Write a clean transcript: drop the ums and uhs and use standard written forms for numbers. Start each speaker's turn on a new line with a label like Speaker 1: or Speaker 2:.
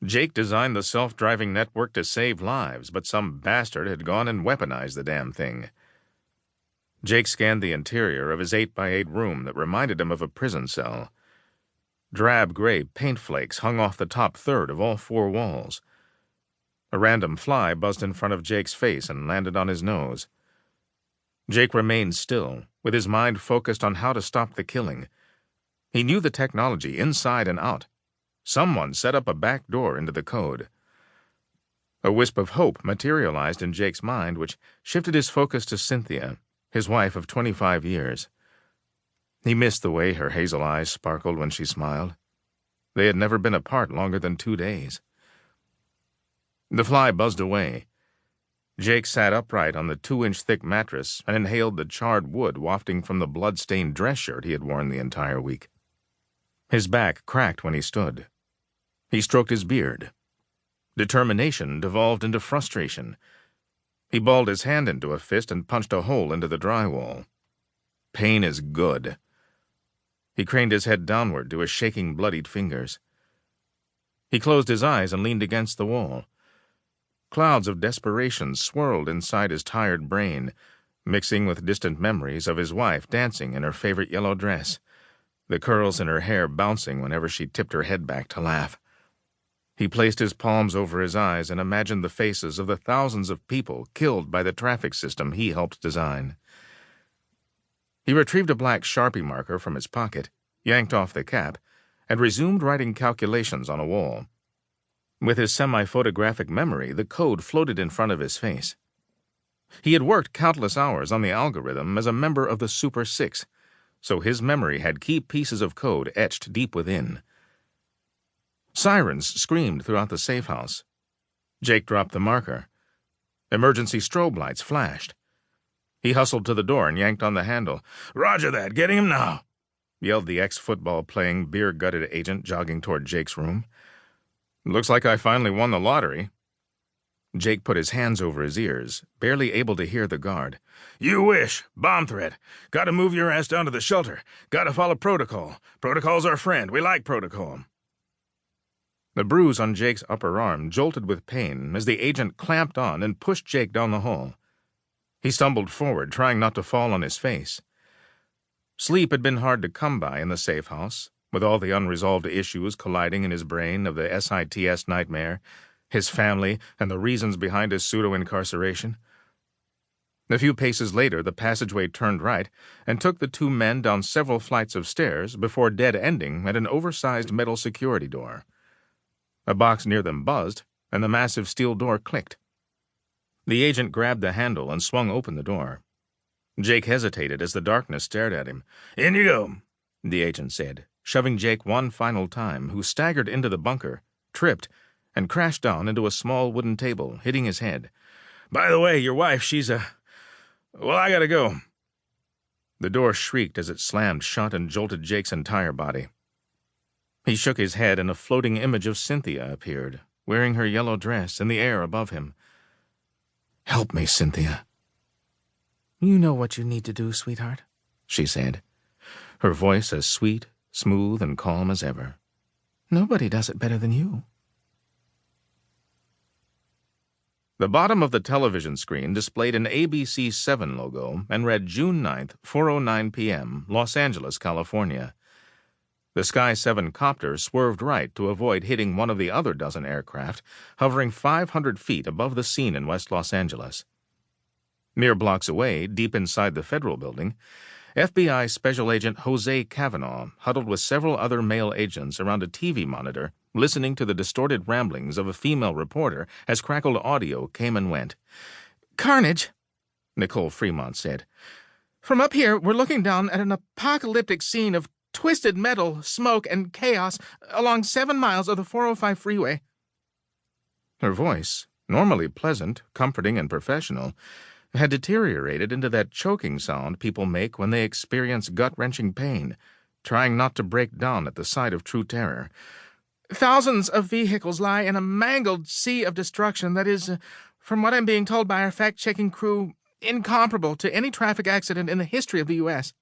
Speaker 1: Jake designed the self-driving network to save lives, but some bastard had gone and weaponized the damn thing. Jake scanned the interior of his 8x8 room that reminded him of a prison cell. Drab gray paint flakes hung off the top third of all four walls. A random fly buzzed in front of Jake's face and landed on his nose. Jake remained still, with his mind focused on how to stop the killing. He knew the technology inside and out. Someone set up a back door into the code. A wisp of hope materialized in Jake's mind, which shifted his focus to Cynthia, his wife of 25 years. He missed the way her hazel eyes sparkled when she smiled. They had never been apart longer than 2 days. The fly buzzed away. Jake sat upright on the 2-inch thick mattress and inhaled the charred wood wafting from the blood-stained dress shirt he had worn the entire week. His back cracked when he stood. He stroked his beard. Determination devolved into frustration. He balled his hand into a fist and punched a hole into the drywall. Pain is good. He craned his head downward to his shaking, bloodied fingers. He closed his eyes and leaned against the wall. Clouds of desperation swirled inside his tired brain, mixing with distant memories of his wife dancing in her favorite yellow dress, the curls in her hair bouncing whenever she tipped her head back to laugh. He placed his palms over his eyes and imagined the faces of the thousands of people killed by the traffic system he helped design. He retrieved a black Sharpie marker from his pocket, yanked off the cap, and resumed writing calculations on a wall. With his semi-photographic memory, the code floated in front of his face. He had worked countless hours on the algorithm as a member of the Super Six, so his memory had key pieces of code etched deep within. Sirens screamed throughout the safe house. Jake dropped the marker. Emergency strobe lights flashed. He hustled to the door and yanked on the handle. "Roger that, getting him now," yelled the ex-football-playing, beer-gutted agent jogging toward Jake's room. "Looks like I finally won the lottery." Jake put his hands over his ears, barely able to hear the guard. "You wish. Bomb threat. Gotta move your ass down to the shelter. Gotta follow protocol. Protocol's our friend. We like protocol." The bruise on Jake's upper arm jolted with pain as the agent clamped on and pushed Jake down the hall. He stumbled forward, trying not to fall on his face. Sleep had been hard to come by in the safe house, with all the unresolved issues colliding in his brain of the SITS nightmare, his family, and the reasons behind his pseudo-incarceration. A few paces later, the passageway turned right and took the two men down several flights of stairs before dead-ending at an oversized metal security door. A box near them buzzed, and the massive steel door clicked. The agent grabbed the handle and swung open the door. Jake hesitated as the darkness stared at him. "In you go," the agent said, shoving Jake one final time, who staggered into the bunker, tripped, and crashed down into a small wooden table, hitting his head. "By the way, your wife, she's well, I gotta go." The door shrieked as it slammed shut and jolted Jake's entire body. He shook his head and a floating image of Cynthia appeared, wearing her yellow dress in the air above him. "Help me, Cynthia."
Speaker 2: "You know what you need to do, sweetheart,"
Speaker 1: she said, her voice as sweet, smooth, and calm as ever.
Speaker 2: "Nobody does it better than you."
Speaker 1: The bottom of the television screen displayed an ABC 7 logo and read June 9th, 4:09 p.m., Los Angeles, California. The Sky 7 copter swerved right to avoid hitting one of the other dozen aircraft, hovering 500 feet above the scene in West Los Angeles. Mere blocks away, deep inside the federal building, FBI Special Agent Jose Kavanaugh huddled with several other male agents around a TV monitor, listening to the distorted ramblings of a female reporter as crackled audio came and went.
Speaker 2: "Carnage,"
Speaker 1: Nicole Fremont said.
Speaker 2: "From up here, we're looking down at an apocalyptic scene of twisted metal, smoke, and chaos along 7 miles of the 405 freeway."
Speaker 1: Her voice, normally pleasant, comforting, and professional, had deteriorated into that choking sound people make when they experience gut-wrenching pain, trying not to break down at the sight of true terror.
Speaker 2: "Thousands of vehicles lie in a mangled sea of destruction that is, from what I'm being told by our fact-checking crew, incomparable to any traffic accident in the history of the U.S.